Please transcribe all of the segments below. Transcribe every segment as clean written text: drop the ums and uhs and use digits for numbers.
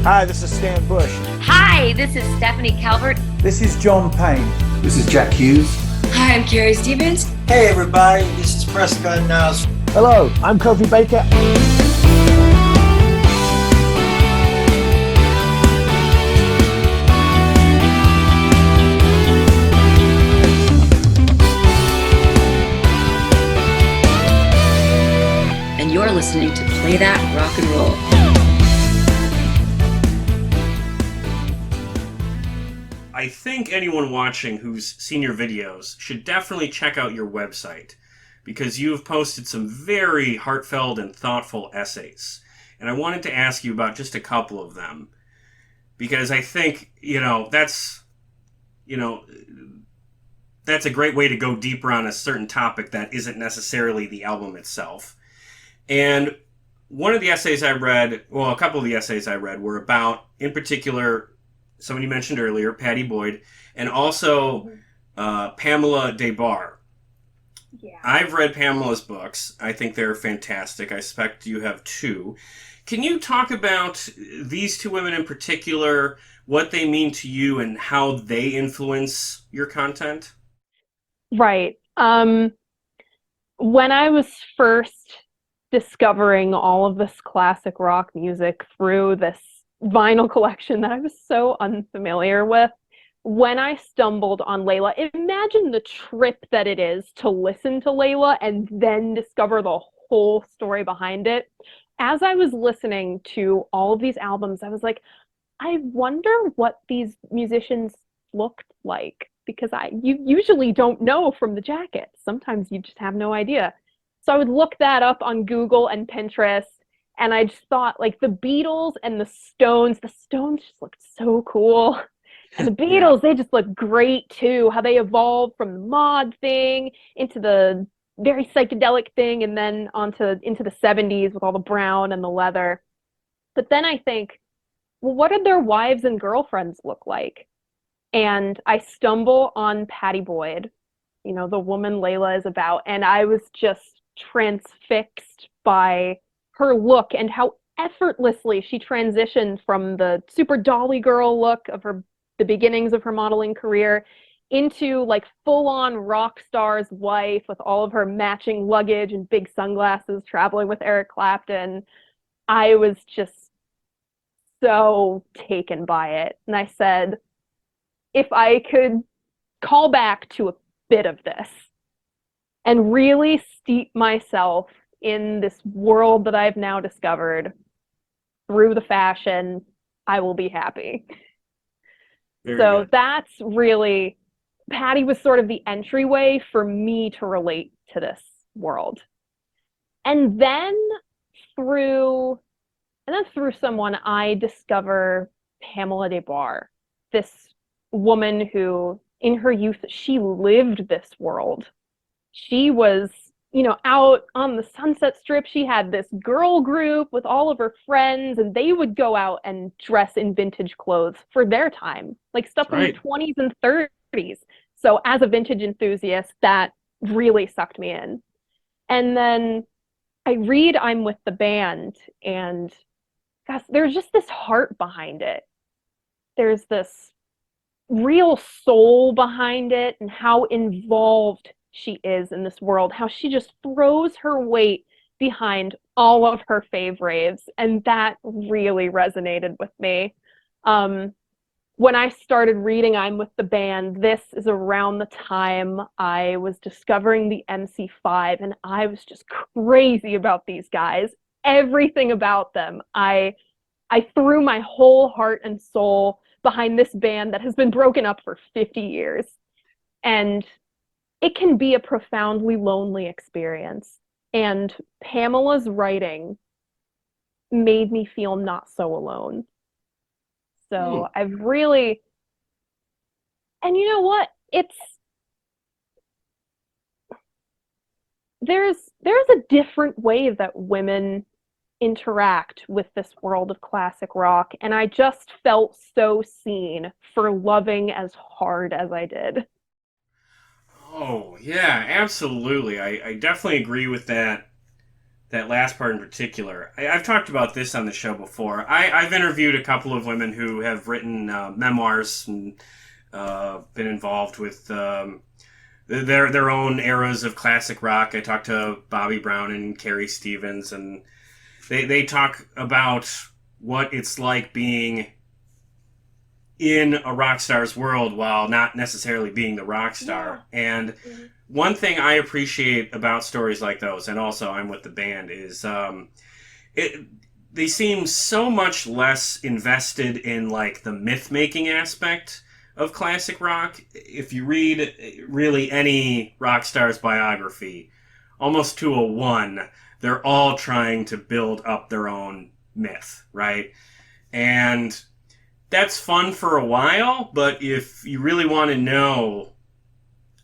Hi, this is Stan Bush. Hi, this is Stephanie Calvert. This is John Payne. This is Jack Hughes. Hi, I'm Carrie Stevens. Hey everybody, this is Prescott Niles. Hello, I'm Kofi Baker. And you're listening to Play That Rock and Roll. I think anyone watching who's seen your videos should definitely check out your website, because you have posted some very heartfelt and thoughtful essays. And I wanted to ask you about just a couple of them, because I think, that's a great way to go deeper on a certain topic that isn't necessarily the album itself. And one of the essays I read, a couple of the essays I read were about, in particular, somebody mentioned earlier, Pattie Boyd, and also Pamela Des Barres. Yeah. I've read Pamela's books. I think they're fantastic. I suspect you have too. Can you talk about these two women in particular, what they mean to you, and how they influence your content? Right. When I was first discovering all of this classic rock music through this vinyl collection that I was so unfamiliar with, when I stumbled on Layla, imagine the trip that it is to listen to Layla and then discover the whole story behind it. As I was listening to all of these albums, I was like, I wonder what these musicians looked like, because you usually don't know from the jackets. Sometimes you just have no idea. So I would look that up on Google and Pinterest, and I just thought, like, the Beatles and the Stones just looked so cool. And the Beatles, they just look great too, how they evolved from the mod thing into the very psychedelic thing, and then into the 70s with all the brown and the leather. But then I think, well, what did their wives and girlfriends look like? And I stumble on Pattie Boyd, the woman Layla is about, and I was just transfixed by her look and how effortlessly she transitioned from the super dolly girl look of the beginnings of her modeling career into like full-on rock star's wife with all of her matching luggage and big sunglasses traveling with Eric Clapton. I was just so taken by it. And I said, if I could call back to a bit of this and really steep myself in this world that I've now discovered through the fashion, I will be happy. So that's really, Pattie was sort of the entryway for me to relate to this world. And then through someone, I discover Pamela Des Barres, this woman who, in her youth, she lived this world. She was, out on the Sunset Strip. She had this girl group with all of her friends, and they would go out and dress in vintage clothes for their time, like stuff from the 20s and 30s. So as a vintage enthusiast, that really sucked me in. And then I read I'm with the Band, and gosh, there's just this heart behind it. There's this real soul behind it, and how involved she is in this world, how she just throws her weight behind all of her fave raves, and that really resonated with me. When I started reading I'm with the Band, this is around the time I was discovering the MC5, and I was just crazy about these guys. Everything about them. I threw my whole heart and soul behind this band that has been broken up for 50 years. And it can be a profoundly lonely experience. And Pamela's writing made me feel not so alone. So I've really, and you know what? There's a different way that women interact with this world of classic rock, and I just felt so seen for loving as hard as I did. Oh, yeah, absolutely. I definitely agree with that that last part in particular. I've talked about this on the show before. I've interviewed a couple of women who have written memoirs and been involved with their own eras of classic rock. I talked to Bobby Brown and Carrie Stevens, and they talk about what it's like being in a rock star's world while not necessarily being the rock star. Yeah. And one thing I appreciate about stories like those, and also I'm with the band, is they seem so much less invested in like the myth-making aspect of classic rock. If you read really any rock star's biography, almost to a one, they're all trying to build up their own myth, right? And that's fun for a while, but if you really want to know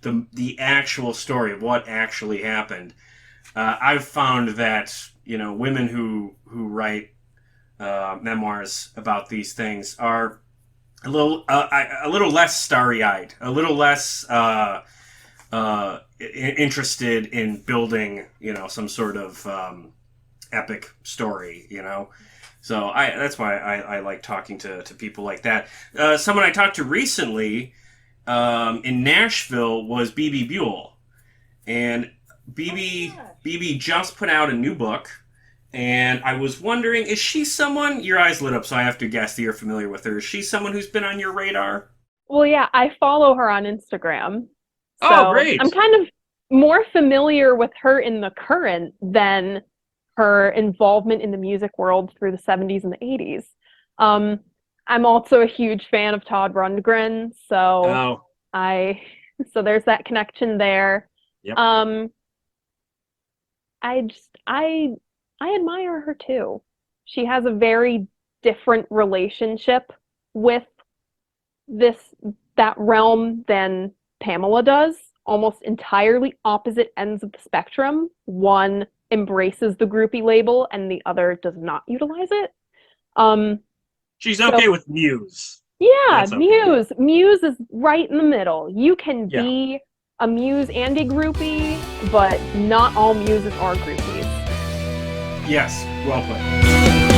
the actual story of what actually happened, I've found that women who write memoirs about these things are a little less starry-eyed, a little less interested in building some sort of epic story, So that's why I like talking to people like that. Someone I talked to recently in Nashville was Bebe Buell. And Bebe just put out a new book. And I was wondering, is she someone... Your eyes lit up, so I have to guess that you're familiar with her. Is she someone who's been on your radar? Well, yeah, I follow her on Instagram. So oh, great. I'm kind of more familiar with her in the current than her involvement in the music world through the 70s and the 80s. I'm also a huge fan of Todd Rundgren, so so there's that connection there. Yep. I admire her too. She has a very different relationship with that realm than Pamela does. Almost entirely opposite ends of the spectrum. One embraces the groupie label and the other does not utilize it. She's okay with Muse. Yeah, Okay. Muse. Muse is right in the middle. You can be a Muse and a groupie, but not all Muses are groupies. Yes, well put.